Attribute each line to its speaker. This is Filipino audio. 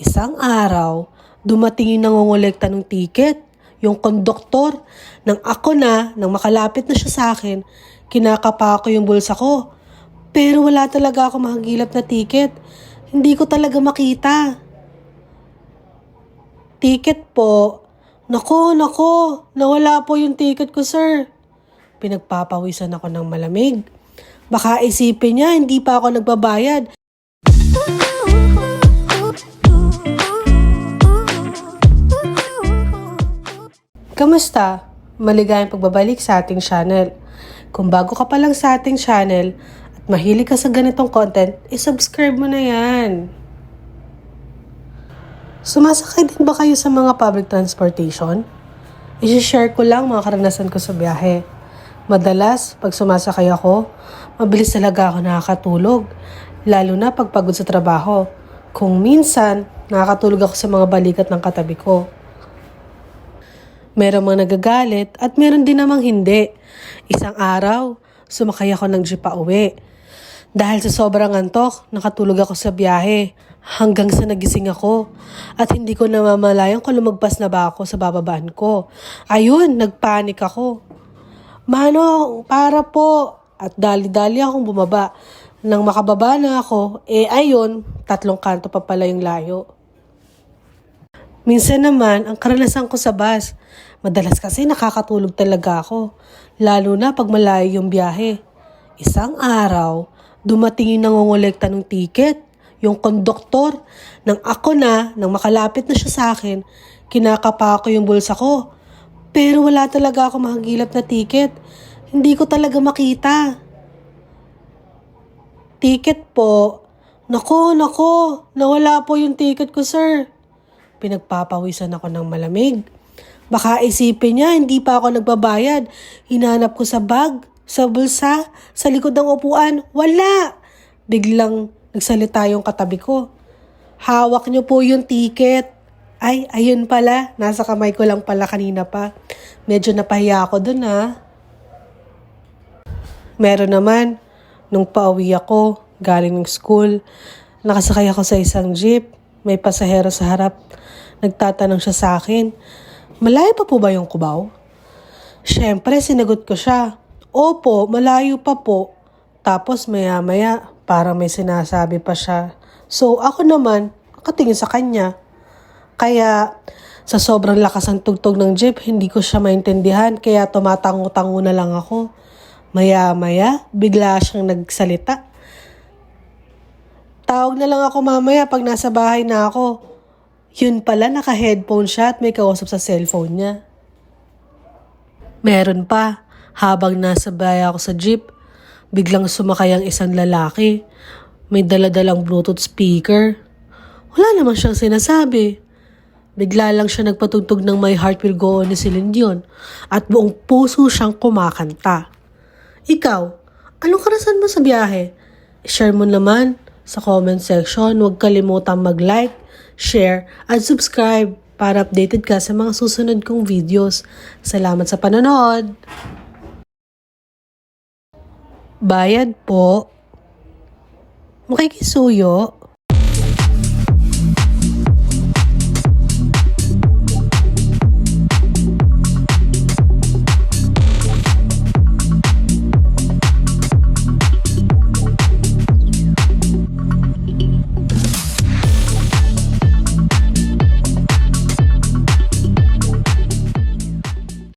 Speaker 1: Isang araw, dumating yung nangongolekta ng tiket, yung konduktor. Nang makalapit na siya sa akin, kinakapa ko yung bulsa ko. Pero wala talaga ako makagilap na tiket. Hindi ko talaga makita. Tiket po. Nako, nawala po yung tiket ko, sir. Pinagpapawisan ako ng malamig. Baka isipin niya, hindi pa ako nagbabayad. Kamusta? Maligayang pagbabalik sa ating channel. Kung bago ka pa lang sa ating channel at mahilig ka sa ganitong content, isubscribe mo na yan. Sumasakay din ba kayo sa mga public transportation? I-share ko lang mga karanasan ko sa biyahe. Madalas, pag sumasakay ako, mabilis talaga ako nakakatulog. Lalo na pag pagod sa trabaho. Kung minsan, nakakatulog ako sa mga balikat ng katabi ko. Merong mga nagagalit at meron din namang hindi. Isang araw, sumakay ako ng jeep pa uwi. Dahil sa sobrang antok, nakatulog ako sa biyahe hanggang sa nagising ako. At hindi ko namamalayan kung lumagpas na ba ako sa bababaan ko. Ayun, nagpanik ako. Manong, para po. At dali-dali akong bumaba. Nang makababa na ako, ayun, 3 kanto pa pala yung layo. Minsan naman, ang karanasan ko sa bus, madalas kasi nakakatulog talaga ako, lalo na pag malayo yung biyahe. Isang araw, dumating yung nangongolekta ng tiket, yung konduktor. Nang makalapit na siya sa akin, kinakapa ko yung bulsa ko. Pero wala talaga ako makagilap na tiket. Hindi ko talaga makita. Tiket po. Nako, nawala po yung tiket ko, sir. Pinagpapawisan ako ng malamig. Baka isipin niya, hindi pa ako nagbabayad. Hinanap ko sa bag, sa bulsa, sa likod ng upuan. Wala! Biglang nagsalita yung katabi ko. Hawak niyo po yung tiket. Ay, ayun pala. Nasa kamay ko lang pala kanina pa. Medyo napahiya ako dun Meron naman, nung pauwi ako, galing ng school, nakasakay ako sa isang jeep. May pasahero sa harap. Nagtatanong siya sa akin, malayo pa po ba yung Cubao? Siyempre, sinagot ko siya, opo, malayo pa po. Tapos maya-maya, parang may sinasabi pa siya. So ako naman, nakatingin sa kanya. Kaya sa sobrang lakas ng tugtog ng jeep, hindi ko siya maintindihan. Kaya tumatango-tango na lang ako. Maya-maya, bigla siyang nagsalita. Tawag na lang ako mamaya pag nasa bahay na ako. Yun pala, naka-headphone siya at may kausap sa cellphone niya. Meron pa, habang nasa bahay ako sa jeep, biglang sumakay ang isang lalaki. May daladalang Bluetooth speaker. Wala naman siyang sinasabi. Bigla lang siya nagpatugtog ng My Heart Will Go On ni Celine Dion at buong puso siyang kumakanta. Ikaw, anong karanasan mo sa biyahe? I-share mo naman sa comment section. Huwag kalimutang mag-like, share, at subscribe para updated ka sa mga susunod kong videos. Salamat sa panonood! Bayad po. Makikisuyo.